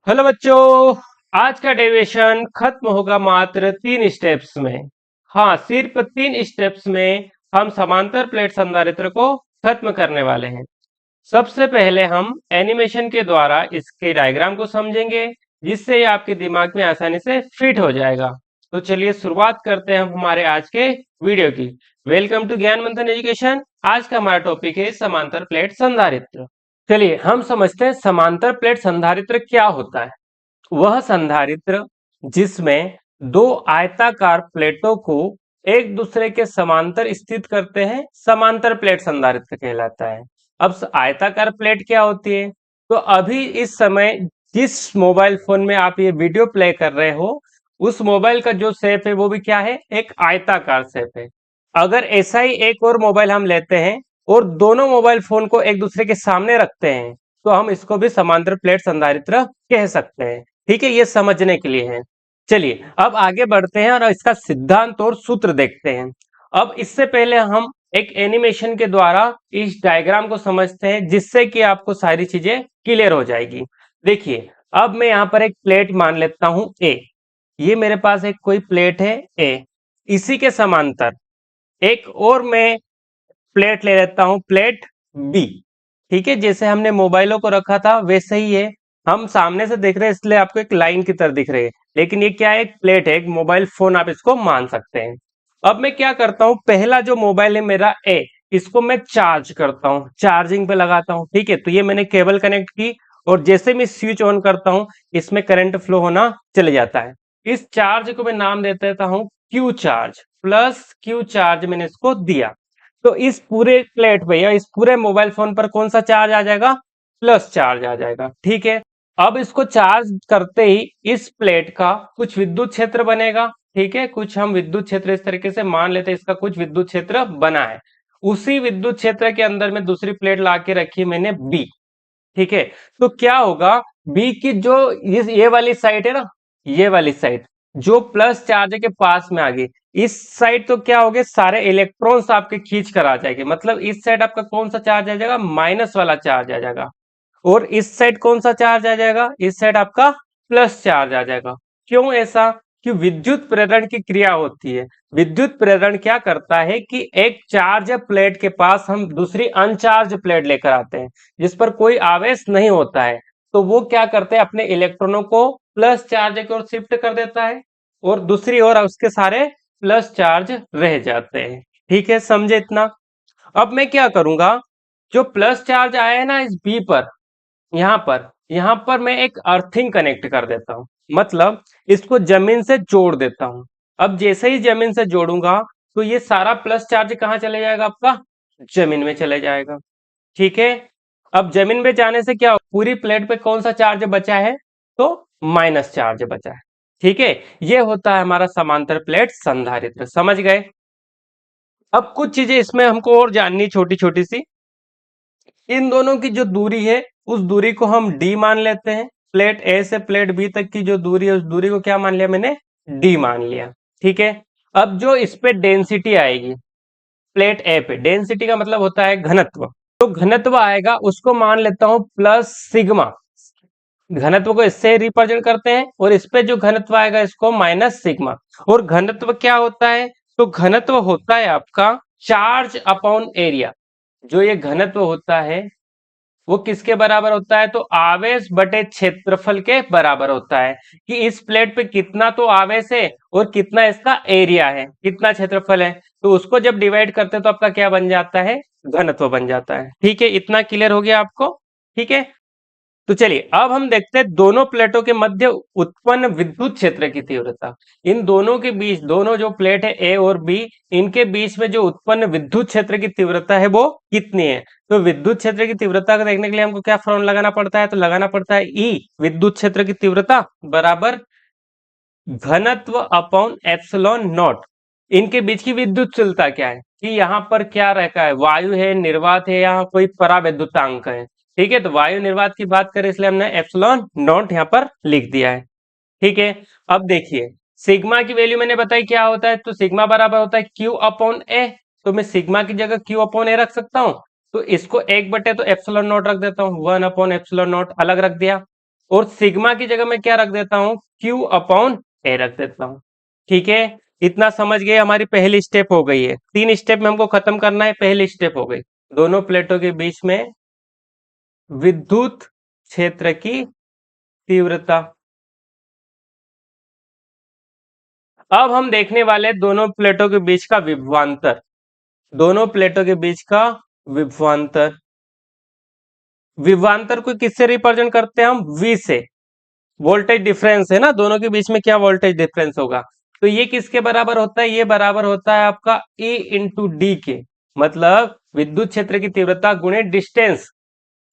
Hello बच्चों। आज का डेरिवेशन खत्म होगा मात्र 3 स्टेप्स में। हाँ, सिर्फ 3 स्टेप्स में हम समांतर प्लेट संधारित्र को खत्म करने वाले हैं। सबसे पहले हम एनिमेशन के द्वारा इसके डायग्राम को समझेंगे, जिससे ये आपके दिमाग में आसानी से फिट हो जाएगा। तो चलिए शुरुआत करते हैं हम हमारे आज के वीडियो की। वेलकम टू ज्ञान मंथन एजुकेशन। आज का हमारा टॉपिक है समांतर प्लेट संधारित्र। चलिए हम समझते हैं समांतर प्लेट संधारित्र क्या होता है। वह संधारित्र जिसमें दो आयताकार प्लेटों को एक दूसरे के समांतर स्थित करते हैं, समांतर प्लेट संधारित्र कहलाता है। अब आयताकार प्लेट क्या होती है? तो अभी इस समय जिस मोबाइल फोन में आप ये वीडियो प्ले कर रहे हो, उस मोबाइल का जो शेप है वो भी क्या है? एक आयताकार शेप है। अगर ऐसा ही एक और मोबाइल हम लेते हैं और दोनों मोबाइल फोन को एक दूसरे के सामने रखते हैं, तो हम इसको भी समांतर प्लेट संधारित्र कह सकते हैं। ठीक है, ये समझने के लिए है। चलिए अब आगे बढ़ते हैं और इसका सिद्धांत और सूत्र देखते हैं। अब इससे पहले हम एक एनिमेशन के द्वारा इस डायग्राम को समझते हैं, जिससे कि आपको सारी चीजें क्लियर हो जाएगी। देखिए, अब मैं यहाँ पर एक प्लेट मान लेता हूं ए। ये मेरे पास एक कोई प्लेट है ए। इसी के समांतर एक और मैं प्लेट ले लेता हूं, प्लेट बी। ठीक है, जैसे हमने मोबाइलों को रखा था वैसे ही है। हम सामने से देख रहे हैं इसलिए आपको एक लाइन की तरह दिख रही है, लेकिन ये क्या है? एक प्लेट है, एक मोबाइल फोन आप इसको मान सकते हैं। अब मैं क्या करता हूं, पहला जो मोबाइल है मेरा ए, इसको मैं चार्ज करता हूं, चार्जिंग पे लगाता हूं। ठीक है, तो ये मैंने केबल कनेक्ट की और जैसे मैं स्विच ऑन करता हूं, इसमें करंट फ्लो होना चले जाता है। इस चार्ज को मैं नाम दे देता हूं Q charge, plus Q charge मैंने इसको दिया। तो इस पूरे प्लेट पे या इस पूरे मोबाइल फोन पर कौन सा चार्ज आ जाएगा? प्लस चार्ज आ जाएगा। ठीक है, अब इसको चार्ज करते ही इस प्लेट का कुछ विद्युत क्षेत्र बनेगा। ठीक है, कुछ हम विद्युत क्षेत्र इस तरीके से मान लेते हैं, इसका कुछ विद्युत क्षेत्र बना है। उसी विद्युत क्षेत्र के अंदर में दूसरी प्लेट ला के रखी मैंने बी। ठीक है, तो क्या होगा? बी की जो ये वाली साइड है ना, ये वाली साइड जो प्लस चार्ज के पास में आ गई, इस साइड तो क्या हो गए? सारे इलेक्ट्रॉन्स आपके खींच कर आ जाएंगे। मतलब इस साइड आपका कौन सा चार्ज आ जाएगा? माइनस वाला चार्ज आ जाएगा। और इस साइड कौन सा चार्ज आ जाएगा? इस साइड आपका प्लस चार्ज आ जाएगा। क्यों ऐसा? कि विद्युत प्रेरण की क्रिया होती है। विद्युत प्रेरण क्या करता है कि एक चार्ज प्लेट के पास हम दूसरी अनचार्ज प्लेट लेकर आते हैं, जिस पर कोई आवेश नहीं होता है। तो वो क्या करते हैं? अपने इलेक्ट्रॉनों को प्लस चार्ज की ओर शिफ्ट कर देता है और दूसरी ओर उसके सारे प्लस चार्ज रह जाते हैं। ठीक है, समझे इतना? अब मैं क्या करूंगा, जो प्लस चार्ज आया है ना इस बी पर, यहाँ पर मैं एक अर्थिंग कनेक्ट कर देता हूँ। मतलब इसको जमीन से जोड़ देता हूँ। अब जैसे ही जमीन से जोड़ूंगा, तो ये सारा प्लस चार्ज कहाँ चले जाएगा? आपका जमीन में चले जाएगा। ठीक है, अब जमीन में जाने से क्या पूरी प्लेट पे कौन सा चार्ज बचा है? तो माइनस चार्ज बचा है। ठीक है, ये होता है हमारा समांतर प्लेट संधारित्र। समझ गए? अब कुछ चीजें इसमें हमको और जाननी, छोटी छोटी सी। इन दोनों की जो दूरी है, उस दूरी को हम डी मान लेते हैं। प्लेट ए से प्लेट बी तक की जो दूरी है, उस दूरी को क्या मान लिया मैंने? डी मान लिया। ठीक है, अब जो इस पे डेंसिटी आएगी, प्लेट ए पे डेंसिटी का मतलब होता है घनत्व। तो घनत्व आएगा, उसको मान लेता हूं प्लस सिग्मा। घनत्व को इससे रिप्रेजेंट करते हैं और इस पे जो घनत्व आएगा इसको माइनस सिग्मा। और घनत्व क्या होता है? तो घनत्व होता है आपका चार्ज अपॉन एरिया। जो ये घनत्व होता है वो किसके बराबर होता है? तो आवेश बटे क्षेत्रफल के बराबर होता है। कि इस प्लेट पे कितना तो आवेश है और कितना इसका एरिया है, कितना क्षेत्रफल है। तो उसको जब डिवाइड करते हैं तो आपका क्या बन जाता है? घनत्व बन जाता है। ठीक है, इतना क्लियर हो गया आपको? ठीक है, तो चलिए अब हम देखते हैं दोनों प्लेटों के मध्य उत्पन्न विद्युत क्षेत्र की तीव्रता। इन दोनों के बीच, दोनों जो प्लेट है ए और बी, इनके बीच में जो उत्पन्न विद्युत क्षेत्र की तीव्रता है वो कितनी है? तो विद्युत क्षेत्र की तीव्रता को देखने के लिए हमको क्या फॉर्मूला लगाना पड़ता है? तो लगाना पड़ता है ई, विद्युत क्षेत्र की तीव्रता बराबर घनत्व अपॉन एप्सिलॉन नॉट। इनके बीच की विद्युतशीलता क्या है? कि यहाँ पर क्या रखा है? वायु है, निर्वात है, यहाँ कोई परावैद्युतांक है। ठीक है, तो वायु निर्वात की बात करें इसलिए हमने एप्सिलॉन नॉट यहाँ पर लिख दिया है। ठीक है, अब देखिए सिग्मा की वैल्यू मैंने बताई क्या होता है? तो सिग्मा बराबर होता है क्यू अपॉन ए। तो मैं सिग्मा की जगह क्यू अपॉन ए रख सकता हूँ। तो इसको एक बटे तो एप्सिलॉन नॉट रख देता हूँ, 1 अपॉन एप्सिलॉन नॉट अलग रख दिया। और सिग्मा की जगह मैं क्या रख देता हूं, Q अपॉन ए रख देता हूं। ठीक है, इतना समझ गए, हमारी पहली स्टेप हो गई है। 3 स्टेप में हमको खत्म करना है, पहली स्टेप हो गई। दोनों प्लेटों के बीच में विद्युत क्षेत्र की तीव्रता। अब हम देखने वाले दोनों प्लेटों के बीच का विभवांतर। दोनों प्लेटों के बीच का विभवांतर। विभवांतर को किससे रिप्रेजेंट करते हैं हम, V से। वोल्टेज डिफरेंस है ना दोनों के बीच में, क्या वोल्टेज डिफरेंस होगा, तो ये किसके बराबर होता है, ये बराबर होता है आपका E इंटू डी के। मतलब विद्युत क्षेत्र की तीव्रता गुणे डिस्टेंस।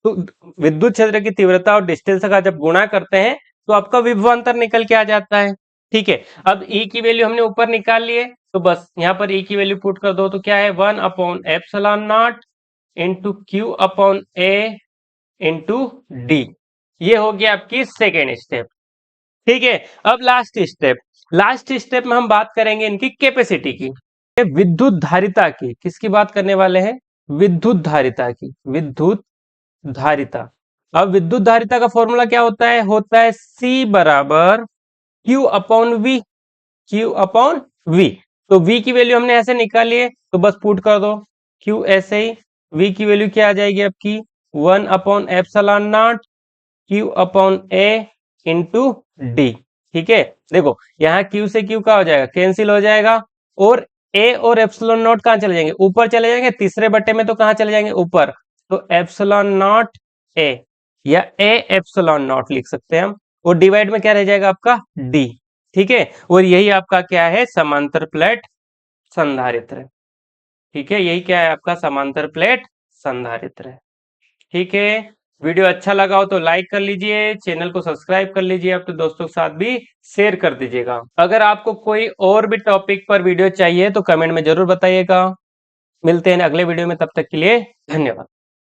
तो विद्युत क्षेत्र की तीव्रता और डिस्टेंस का जब गुणा करते हैं तो आपका विभवांतर निकल के आ जाता है। ठीक है, अब E की वैल्यू हमने ऊपर निकाल लिए, तो बस यहाँ पर E की वैल्यू पुट कर दो, तो क्या है 1 upon epsilon not into Q upon A into D. ये हो गया आपकी सेकेंड स्टेप। ठीक है, अब लास्ट स्टेप। लास्ट स्टेप में हम बात करेंगे इनकी कैपेसिटी की, विद्युत धारिता की। किसकी बात करने वाले हैं, विद्युत धारिता की। विद्युत धारिता। अब विद्युत धारिता का फॉर्मूला क्या होता है C बराबर Q upon V। Q upon V। तो V की वैल्यू हमने ऐसे निकाली है, तो बस पुट कर दो Q ऐसे ही। V की वैल्यू क्या आ जाएगी आपकी 1 upon epsilon not Q upon A into D. ठीक है, देखो यहाँ Q से Q का हो जाएगा, कैंसिल हो जाएगा, और A और एप्सिलॉन नॉट कहाँ चले जाएंगे, ऊपर चले जाएंगे। तीसरे बट्टे में तो कहाँ चले जाएंगे, ऊपर। तो एप्सिलॉन नॉट A या A एप्सिलॉन नॉट लिख सकते हैं हम, और डिवाइड में क्या रह जाएगा आपका D। ठीक है, और यही आपका क्या है, समांतर प्लेट संधारित्र। ठीक है, यही क्या है आपका समांतर प्लेट संधारित्र है। ठीक है, वीडियो अच्छा लगा हो तो लाइक कर लीजिए, चैनल को सब्सक्राइब कर लीजिए, अपने दोस्तों के साथ भी शेयर कर दीजिएगा। अगर आपको कोई और भी टॉपिक पर वीडियो चाहिए तो कमेंट में जरूर बताइएगा। मिलते हैं अगले वीडियो में, तब तक के लिए धन्यवाद।